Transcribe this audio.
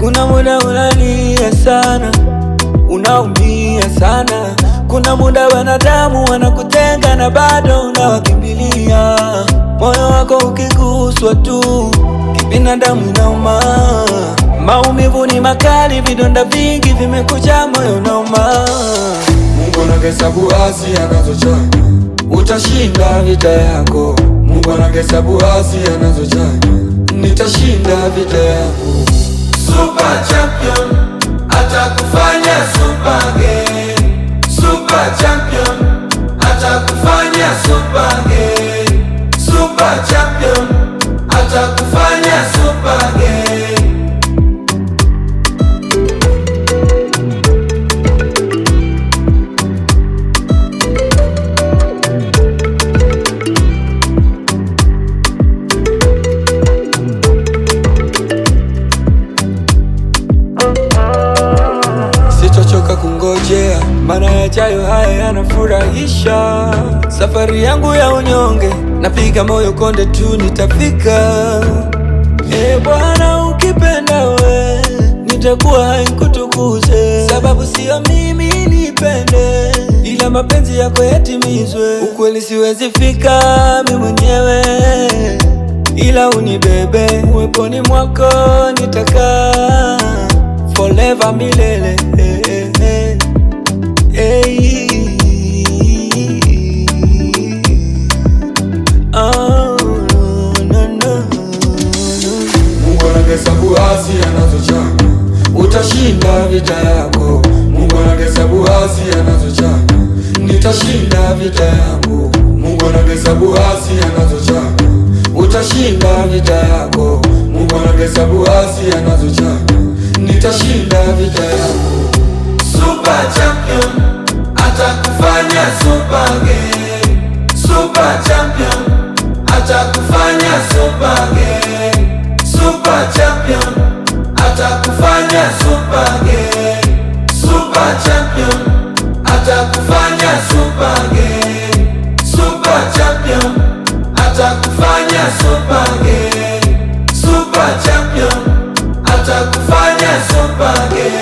Kuna muda unalia sana, unaumia sana. Kuna muda wanadamu wanakutenga na bado unawakimbilia. Moyo wako ukiguswa tu, kibinadamu inauma. Maumivu ni makali, vidonda vingi vimekuja, moyo unauma. Mungu anahesabu hasi anazochanya, utashinda vita yako. Mungu anahesabu hasi anazochanya, nitashinda vita yako. Super champion, atakufanya super again. Super champion, atakufanya super again. Super champion, atakufanya super again. Sitochoka kungojea, maana yajayo haya yanafurahisha. Safari yangu ya unyonge, napiga moyo konde tu, nitafika. Bwana ukipenda we, nitakuwa hai nikutukuze. Sababu sio mimi nipende, ila mapenzi yako yatimizwe. Ukweli siwezi fika mimi mwenyewe, ila unibebe. Uweponi mwako nitakaa forever, milele. Mungu anahesabu hasi anazochanya, utashinda vita yako. Mungu anahesabu hasi anazochanya, nitashinda vita yangu. Mungu anahesabu hasi anazochanya, utashinda vita yako. Mungu anahesabu hasi anazochanya, nitashinda vita yako. Super champion, atakufanya super again. Super champion, atakufanya super again. Super champion, atakufanya super again. Super champion, atakufanya super again. Super champion, atakufanya super again. Super champion, atakufanya super again.